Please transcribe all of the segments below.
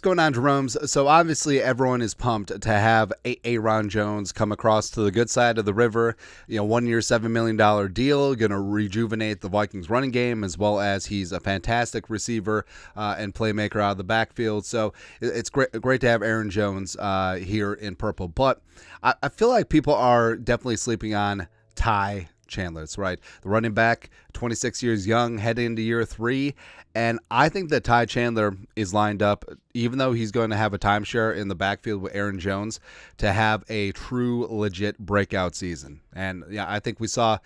going on, Jerome's? So obviously everyone is pumped to have Aaron Jones come across to the good side of the river. 1 year, $7 million deal, going to rejuvenate the Vikings running game, as well as he's a fantastic receiver and playmaker out of the backfield. So it's great to have Aaron Jones here in purple. But I feel like people are definitely sleeping on Ty Chandler. That's right. The running back, 26 years young, heading into year 3. And I think that Ty Chandler is lined up, even though he's going to have a timeshare in the backfield with Aaron Jones, to have a true, legit breakout season. And yeah, I think we saw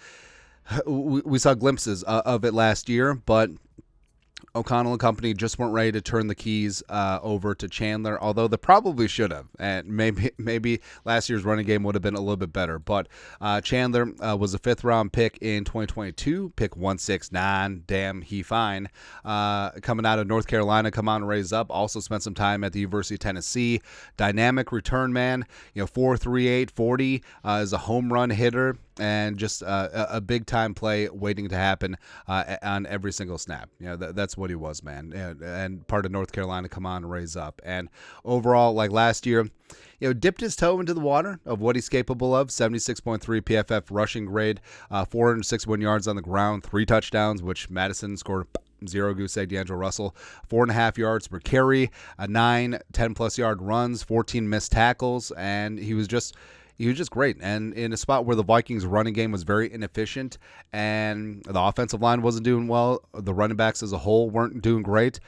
glimpses of it last year, but O'Connell and company just weren't ready to turn the keys over to Chandler, although they probably should have. And maybe last year's running game would have been a little bit better. But Chandler was a 5th-round pick in 2022, pick 169. Damn, he fine. Coming out of North Carolina, come on and raise up. Also spent some time at the University of Tennessee. Dynamic return man. 4.38 40 is a home run hitter. And just a big-time play waiting to happen on every single snap. That's what he was, man. And part of North Carolina, come on and raise up. And overall, like last year, dipped his toe into the water of what he's capable of. 76.3 PFF rushing grade, 461 yards on the ground, 3 touchdowns, which Madison scored 0 goose egg. D'Angelo Russell, 4.5 yards per carry, 9 10-plus yard runs, 14 missed tackles, and he was just great. And in a spot where the Vikings running game was very inefficient and the offensive line wasn't doing well, the running backs as a whole weren't doing great.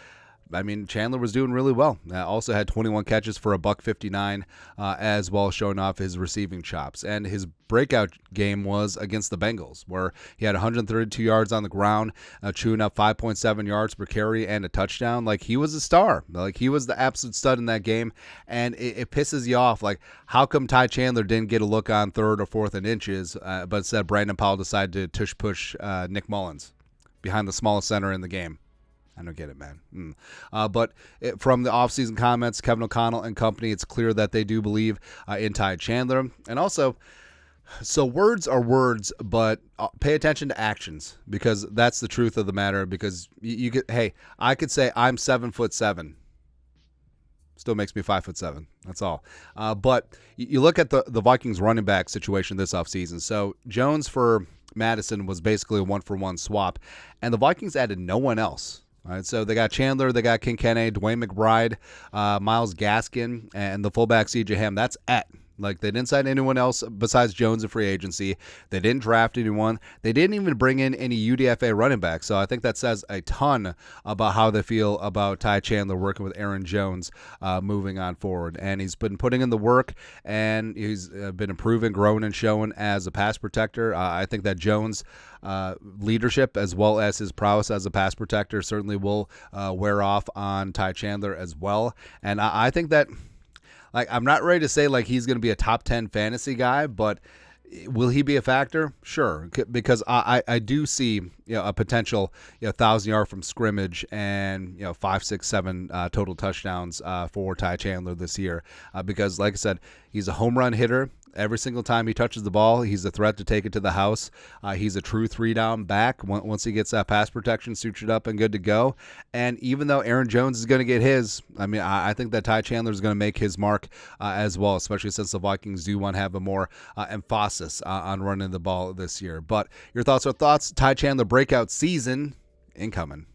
I mean, Chandler was doing really well. Also had 21 catches for $159 as well, showing off his receiving chops. And his breakout game was against the Bengals, where he had 132 yards on the ground, chewing up 5.7 yards per carry and a touchdown. Like, he was a star. Like, he was the absolute stud in that game. And it pisses you off. Like, how come Ty Chandler didn't get a look on 3rd or 4th and inches, but instead Brandon Powell decided to tush-push Nick Mullins behind the smallest center in the game? I don't get it, man. But from the offseason comments, Kevin O'Connell and company, it's clear that they do believe in Ty Chandler. And also, so words are words, but pay attention to actions, because that's the truth of the matter. Because I could say I'm 7'7". Still makes me 5'7". That's all. But you look at the Vikings running back situation this offseason. So Jones for Madison was basically a 1-for-1 swap, and the Vikings added no one else. All right, so they got Chandler, they got Kinkenny, Dwayne McBride, Myles Gaskin, and the fullback C.J. Ham. That's it. Like, they didn't sign anyone else besides Jones in free agency. They didn't draft anyone. They didn't even bring in any UDFA running backs. So I think that says a ton about how they feel about Ty Chandler working with Aaron Jones moving on forward. And he's been putting in the work, and he's been improving, growing, and showing as a pass protector. I think that Jones' leadership, as well as his prowess as a pass protector, certainly will wear off on Ty Chandler as well. And I think that, like, I'm not ready to say like he's going to be a top 10 fantasy guy, but will he be a factor? Sure, because I do see a potential 1,000 yard from scrimmage and 5, 6, 7 total touchdowns for Ty Chandler this year. Because, like I said, he's a home run hitter. Every single time he touches the ball, he's a threat to take it to the house. He's a true 3-down back. Once he gets that pass protection sutured up and good to go. And even though Aaron Jones is going to get his, I mean, I think that Ty Chandler is going to make his mark as well, especially since the Vikings do want to have a more emphasis on running the ball this year. But your thoughts are thoughts. Ty Chandler breakout season incoming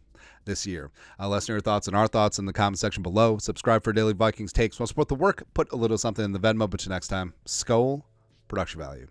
this year. Let us know your thoughts and our thoughts in the comment section below. Subscribe for daily Vikings takes. Want to support the work? Put a little something in the Venmo. But till next time, Skol, production value.